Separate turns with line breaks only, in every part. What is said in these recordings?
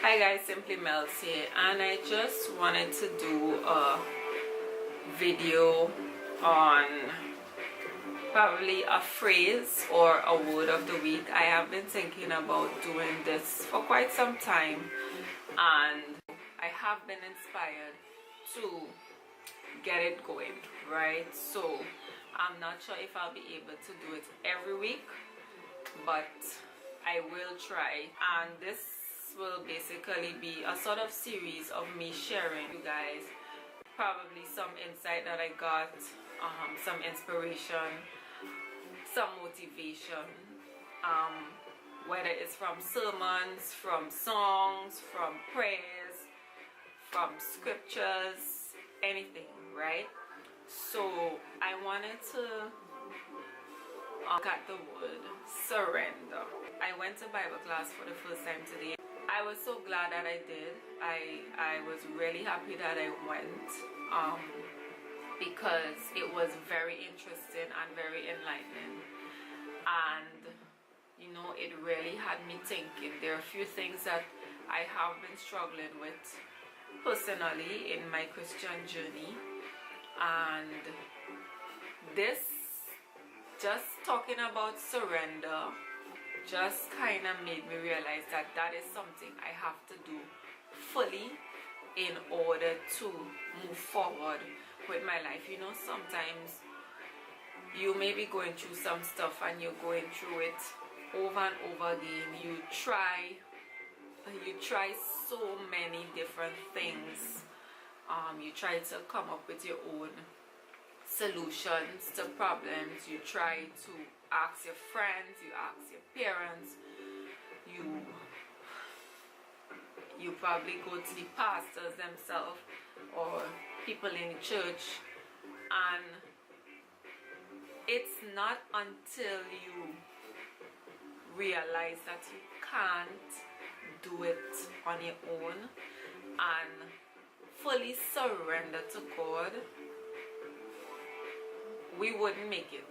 Hi guys, Simply Mel's here, and I just wanted to do a video on probably a phrase or a word of the week. I have been thinking about doing this for quite some time, and I have been inspired to get it going, right? So I'm not sure if I'll be able to do it every week, but I will try. And this will basically be a sort of series of me sharing you guys probably some insight that I got, some inspiration, some motivation, whether it's from sermons, from songs, from prayers, from scriptures, anything, right? So I wanted to look at the word surrender. I went to Bible class for the first time today. I was so glad that I did. I was really happy that I went because it was very interesting and very enlightening, and you know, it really had me thinking. There are a few things that I have been struggling with personally in my Christian journey, and this, just talking about surrender, just kind of made me realize that that is something I have to do fully in order to move forward with my life. You know, sometimes you may be going through some stuff and you're going through it over and over again. You try so many different things. You try to come up with your own solutions to problems. You try to ask your friends, you ask your parents, you probably go to the pastors themselves or people in the church, and it's not until you realize that you can't do it on your own and fully surrender to God, we wouldn't make it.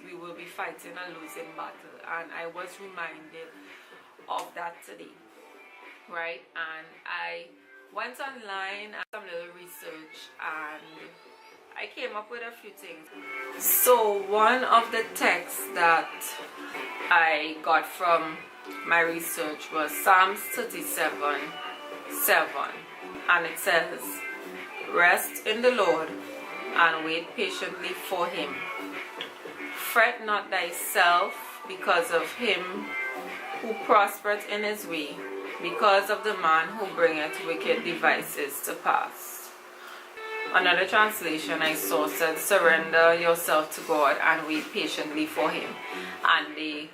We will be fighting a losing battle. And I was reminded of that today, right? And I went online and some little research, and I came up with a few things. So one of the texts that I got from my research was Psalms 37:7, and it says, "Rest in the Lord and wait patiently for him. Fret not thyself because of him who prospereth in his way, because of the man who bringeth wicked devices to pass." Another translation I saw said, "Surrender yourself to God and wait patiently for him." And they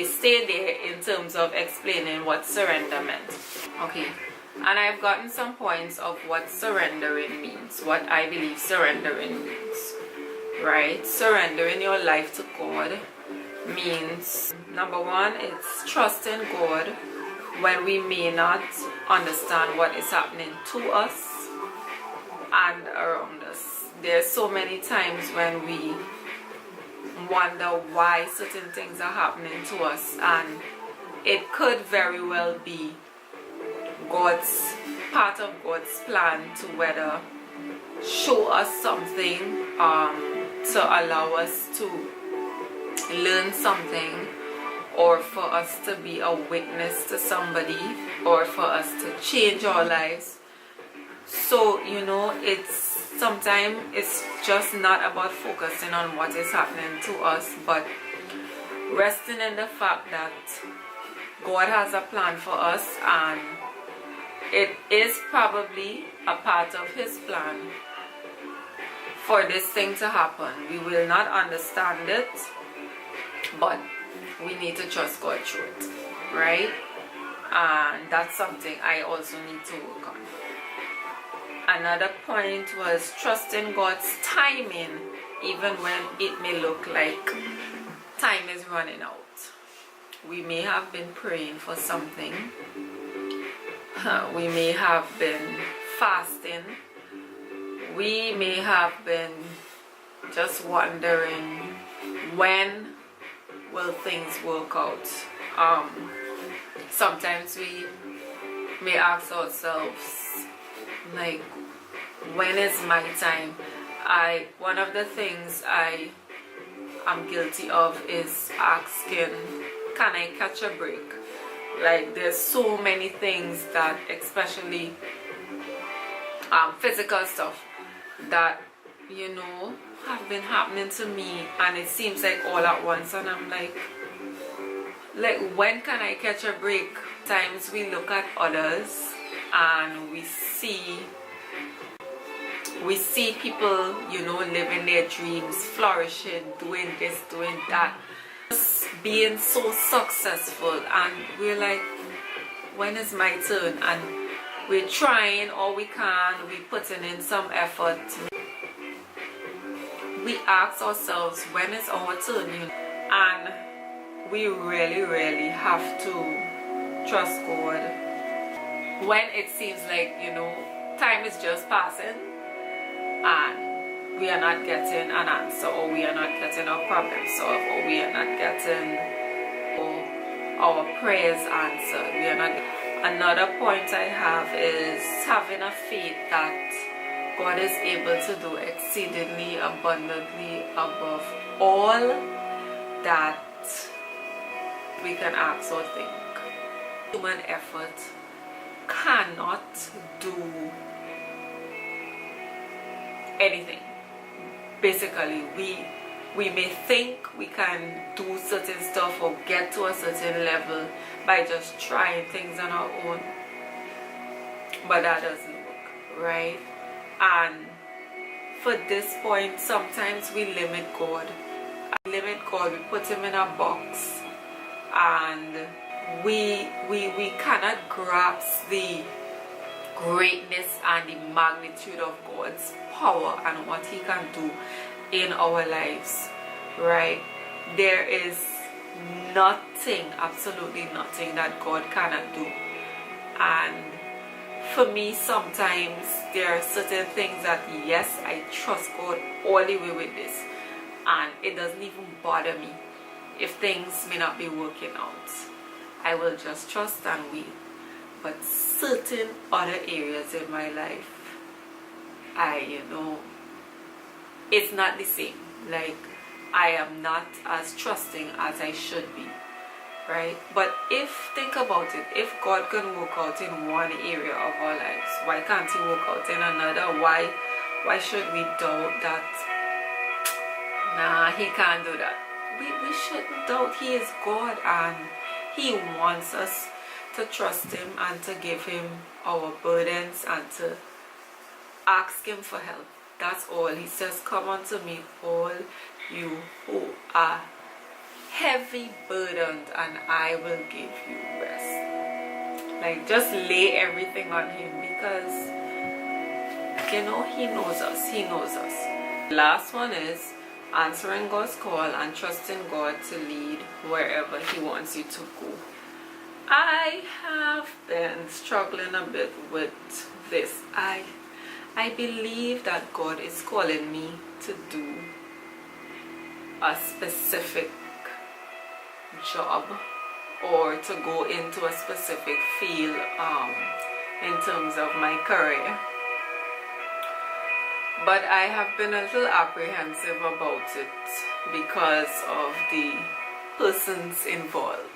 stay there in terms of explaining what surrender meant. Okay. And I've gotten some points of what surrendering means, what I believe surrendering means, right? Surrendering your life to God means, number one, it's trusting God when we may not understand what is happening to us and around us. There's so many times when we wonder why certain things are happening to us, and it could very well be part of God's plan to whether show us something, to allow us to learn something, or for us to be a witness to somebody, or for us to change our lives. So sometimes it's just not about focusing on what is happening to us, but resting in the fact that God has a plan for us, and it is probably a part of his plan for this thing to happen. We will not understand it, but we need to trust God through it, right? And that's something I also need to work on. Another point was trusting God's timing, even when it may look like time is running out. We may have been praying for something. We may have been fasting. We may have been just wondering, when will things work out? Sometimes we may ask ourselves, like, when is my time? One of the things I am guilty of is asking, can I catch a break? Like, there's so many things that, especially physical stuff, that, you know, have been happening to me, and it seems like all at once, and I'm like, when can I catch a break? Times we look at others and we see people, you know, living their dreams, flourishing, doing this, doing that, just being so successful, and we're like, when is my turn? And we're trying all we can, we're putting in some effort. We ask ourselves, when is our turn? You know? And we really have to trust God when it seems like, you know, time is just passing and we are not getting an answer, or we are not getting our problem solved, or we are not getting our prayers answered. We are not. Another point I have is having a faith that God is able to do exceedingly abundantly above all that we can ask or think. Human effort cannot do anything. Basically, we may think we can do certain stuff or get to a certain level by just trying things on our own, but that doesn't work, right? And for this point, sometimes we limit God. We put him in a box, and we cannot grasp the greatness and the magnitude of God's power and what he can do in our lives, right? There is nothing, absolutely nothing that God cannot do. And for me, sometimes there are certain things that, yes, I trust God all the way with this, and it doesn't even bother me if things may not be working out. I will just trust and wait. But certain other areas in my life, it's not the same. Like, I am not as trusting as I should be, right? But think about it, if God can work out in one area of our lives, why can't he work out in another? Why should we doubt that, nah, he can't do that? We shouldn't doubt. He is God, and he wants us to trust him and to give him our burdens and to ask him for help. That's all. He says, come unto me, all you who are heavy burdened, and I will give you rest. Like, just lay everything on him, because, you know, he knows us. He knows us. The last one is answering God's call and trusting God to lead wherever he wants you to go. I have been struggling a bit with this. I believe that God is calling me to do a specific job, or to go into a specific field in terms of my career. But I have been a little apprehensive about it because of the persons involved,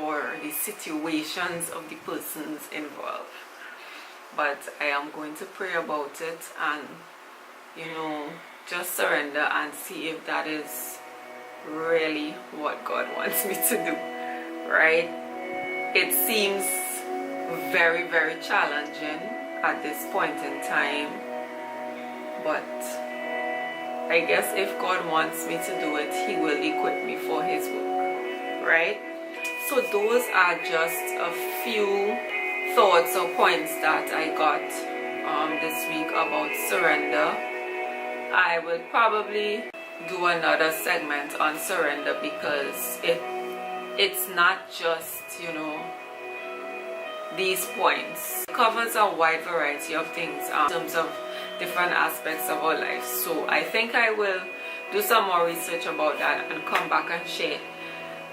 or the situations of the persons involved. But I am going to pray about it and, you know, just surrender and see if that is really what God wants me to do, right? It seems very, very challenging at this point in time, but I guess if God wants me to do it, he will equip me for his work, right? So those are just a few thoughts or points that I got this week about surrender. I will probably do another segment on surrender, because it's not just, you know, these points. It covers a wide variety of things in terms of different aspects of our lives. So I think I will do some more research about that and come back and share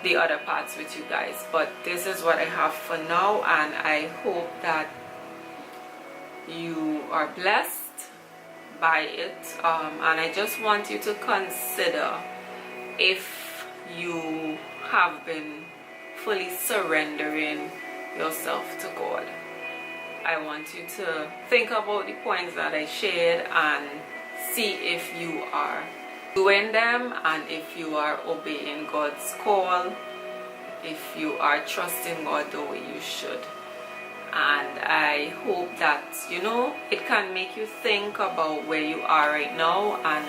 the other parts with you guys. But this is what I have for now, and I hope that you are blessed by it, and I just want you to consider if you have been fully surrendering yourself to God. I want you to think about the points that I shared and see if you are doing them and if you are obeying God's call, if you are trusting God the way you should. And I hope that, it can make you think about where you are right now and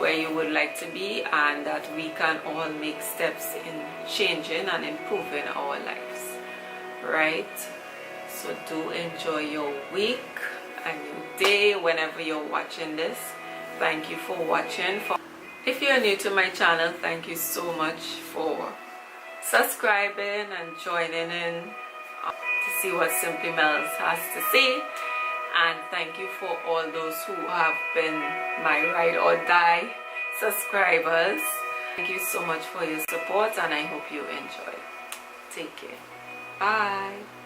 where you would like to be, and that we can all make steps in changing and improving our lives, right? So do enjoy your week and your day whenever you're watching this. Thank you for watching. If you're new to my channel, thank you so much for subscribing and joining in to see what Simply Mel's has to say. And thank you for all those who have been my ride or die subscribers. Thank you so much for your support, and I hope you enjoy. Take care. Bye.